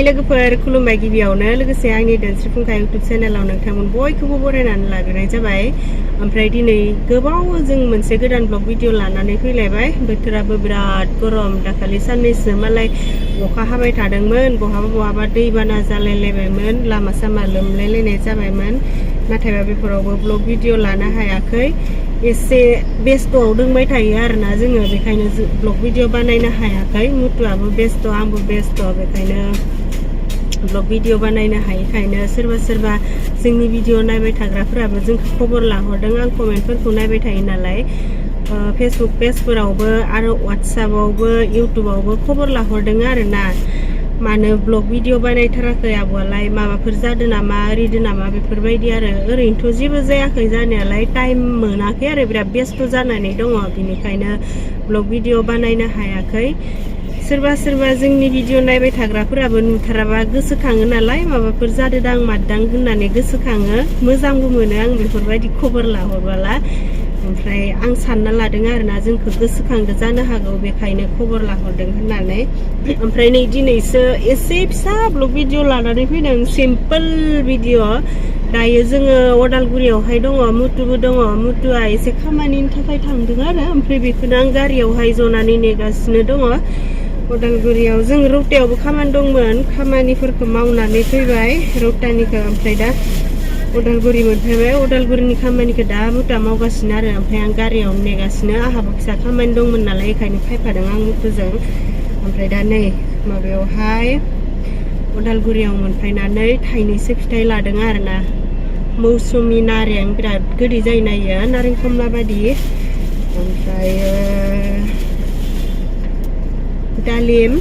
हाय लोगोफोर खुलुमबाय गिबियावनो लोगोसे आंनि दोनस्रि फुंखा इउटुब चेनेलाव नोंथांमोन बयखौबो बरायनानै लाग्रोनाय जाबाय। ओमफ्राय दिनै गोबाव जों मोनसे गोदान ब्लग भिडिअ लानानै फैलायबाय। बोथोराबो बिराद गरम, दाखालि साननैसो मालाय अखा हाबाय थादोंमोन, बहाबा दैबाना जालायलायबायमोन, लामा सामा लोमलायलायनाय जाबायमोन। नाथायबा बेफोरावबो ब्लग भिडिअ लानो हायाखै, एसे बेस्थ'आव दंबाय थायो आरोना जोङो, बेखायनो ब्लग भिडिअ बानायनो हायाखै। मुथुआबो बेस्थ', आंबो बेस्थ', बेखायनो ब्लग भिडिअ बानायनो हायैखायनो सोरबा जोंनि भिडिअ नायबाय थाग्राफोराबो जोंखौ खबर लाहरदों। आं कमेन्टफोरखौ नायबाय थायो नालाय, फेसबुक पेजफोरावबो आरो वाट्सएपआवबो इउटुबावबो खबर लाहरदों आरोना, मानो ब्लग भिडिअ बानायथाराखै आब'आलाय, माबाफोर जादों नामा, ओरैदों नामा, बेफोरबायदि आरो। ओरैनोथ' जेबो जायाखै जानायालाय, टाइम मोनाखै आरो बिराद बेस्थ' जानानै दङ, बिनिखायनो ब्लग भिडिअ बानायनो हायाखै। सोरबा जोंनि भिडिअ नायबाय थाग्राफोराबो नुथाराबा गोसोखाङो नालाय, माबाफोर जादों मादों होननानै गोसोखाङो, मोजांबो मोनो आं बेफोरबायदि खबर लाहरबाला। ओमफ्राय आं सानना लादों आरोना जोंखौ गोसोखांदो जानो हागौ, बेखायनो खबर लाहरदों होननानै। ओमफ्राय नै दिनैसो एसे फिसा ब्लग भिडिअ लानानै फैदों, सिम्पोल भिडिअ। दायो जोङो अदालगुरियावहाय दङ, मुथुबो दङ। मुथुआ एसे खामानिनि थाखाय थांदों आरो, ओमफ्राय बेखौनो आं गारियावहाय जनानै नेगासिनो दङ। अदालगुरियाव जों रौतायावबो खामानि दंमोन, खामानिफोरखौ मावनानै फैबाय रौतानिखौ, ओमफ्राय दा अदालगुरि मोनफैबाय। अदालगुरिनि खामानिखौ दा मुथुआ मावगासिनो आरो, ओमफ्राय आं गारियावनो नेगासिनो। आंहाबो फिसा खामानि दंमोन नालाय, बेखायनो फैफादों आं मुथुजों। ओमफ्राय दा नै माबायावहाय अदालगुरियाव मोनफैनानै थाइनैसो फिथाइ लादों आरोना, मौसुमि नारें, बिराद गोदै जायो नायो, नारें खमला बायदि। ओमफ्राय दालिम,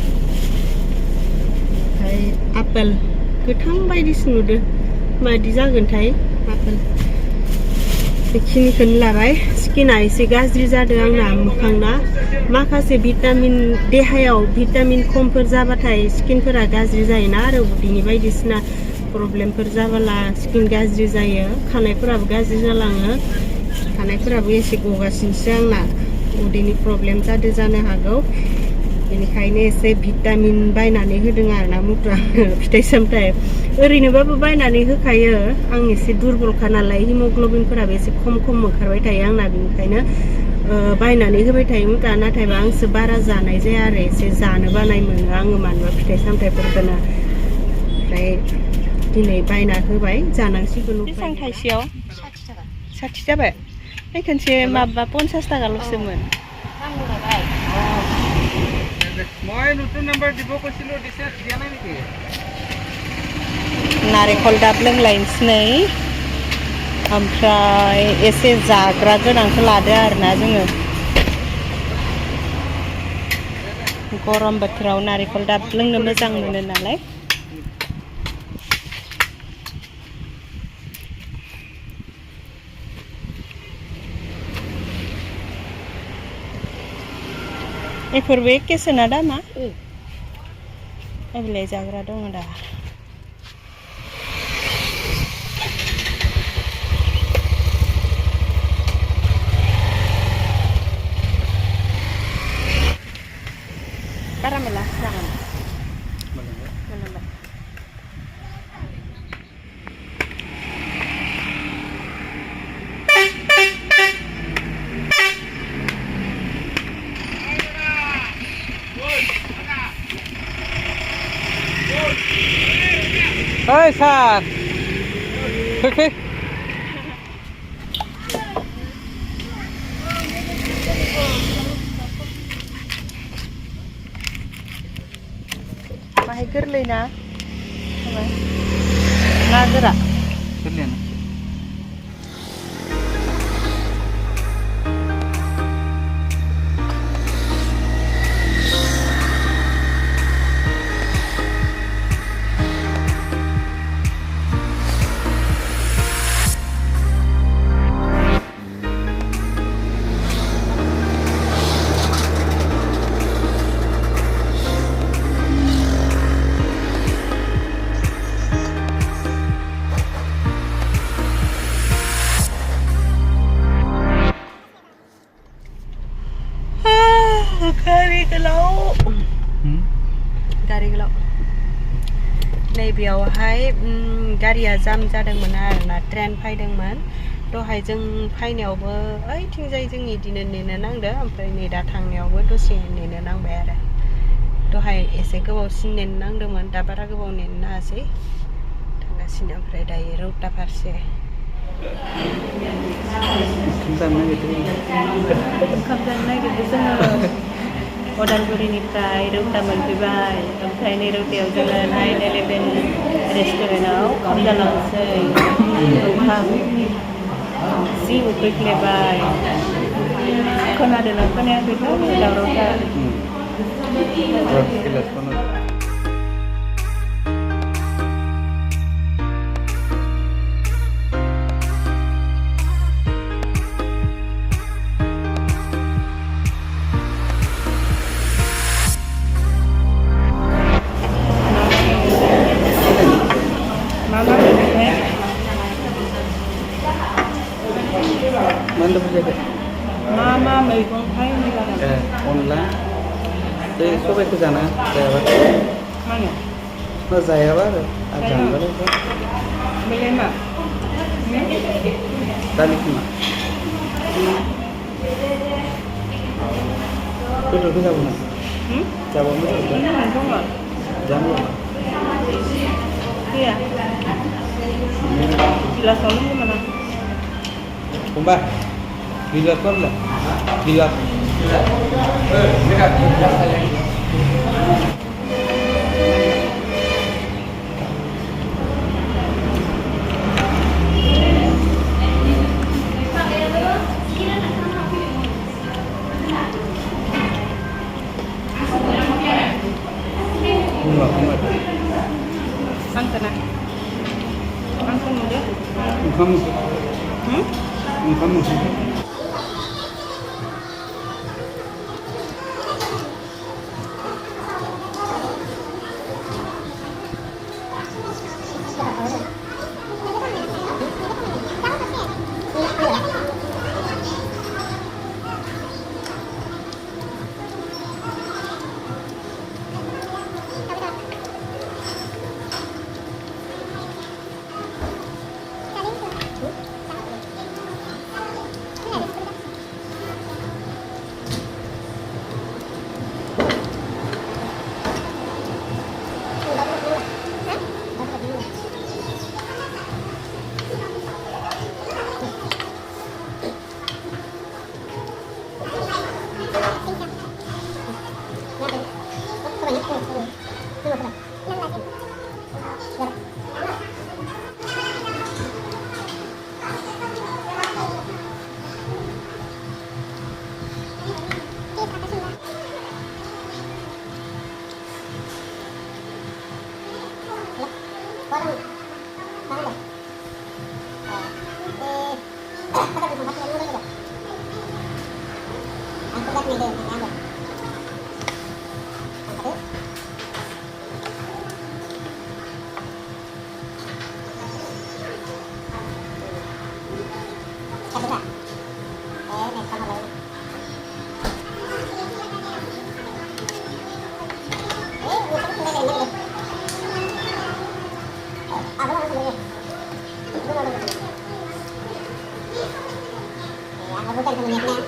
ओमफ्राय आपेल गोथां बायदिसो नुदो, मादि जागोनथाय आपेल। बेखिनिखौनो लाबाय। स्किना एसे गाज्रि जादों आंना, मोखांना माखासे भिटामिन, देहायाव भिटामिन खमफोर जाबाथाय स्किनफोरा गाज्रि जायोना, आरो उदैनि बायदिसिना प्रब्लेमफोर जाबोला स्किन गाज्रि जायो, खानायफोराबो गाज्रि जालाङो। खानायफोराबो एसे गगासिनोसो आंना, उदैनि प्रब्लेम जादों जानो हागौ, बेनिखायनो एसे भिटामिन बायनानै होदों आरोना मुथुआ फिथाइ सामथाइ। ओरैनोबाबो बायनानै होखायो, आं एसे दुरबलखा नालाय, हिमग्ल'बिनफोराबो एसे खम ओंखारबाय थायो आंना, बेनिखायनो बायनानै होबाय थायो मुथुआ। नाथायबा आंसो बारा जानाय जाया आरो, एसे जानो बानाय मोनो आङो मानोबा फिथाइ सामथाइफोरखौनो। ओमफ्राय दिनै बायना होबाय, जानांसिगोन। बेसेबां थाइसेयाव? 60 थाखा। 60 जाबाय? बे खनसे माबा 50 थाखाल'सोमोन। মই নতুন নাম্বাৰ দিব কৈছিলো, দিছে দিয়া নাই নেকি? नारेंखल दाब लोंलायनोसै, ओमफ्राय एसे जाग्रा गोनांखौ लादो आरोना जोङो। गरम बोथोराव नारेंखल दाब लोंनो मोजां मोनो नालाय। बेफोरबो एखेसोना दामा? बिलाइ जाग्रा दङ दा। कारामेला जागोन मोनबाय। ओइ सार, फै। बाहाय गोरलै ना, ना गोरा? गोरलैयानो। गारि गोलाव नैबेयावहाय गारिया जाम जादोंमोन आरोना ट्रेन फैदोंमोन दहाय जों फैनायावबो ओइथिंजाय जों इदिनो नेनो नांदो ओमफ्राय नै दा थांनायावबो दसे नेनो नांबाय आरो दहाय एसे गोबावसिन नेनो नांदोंमोन दा बारा गोबाव नेनो नाङासै थांगासिनो ओमफ्राय दायो रौता फारसे ओंखाम जानो नागिरदों जोङो अदालगुरिनिफ्राय रौता मोनफैबाय ओमफ्राय नै रौतायाव जोङो 9/11 रेस्टुरेन्टआव ओंखाम जालांसै ओंखाम जि उखैख्लेबाय खोनादोंना खोनायाखैथाय दावरावथार मा मैगं फाय अनला बे सबाइखौ जाना जायाबा जायाबा आरो जानोबालाय बेलाय मा दालि खोमा बेदरखौ जाबो ना जाबो जानो iya jelas kamu gimana Kumba Gilat kan lah Gilat kamu bukan kemudian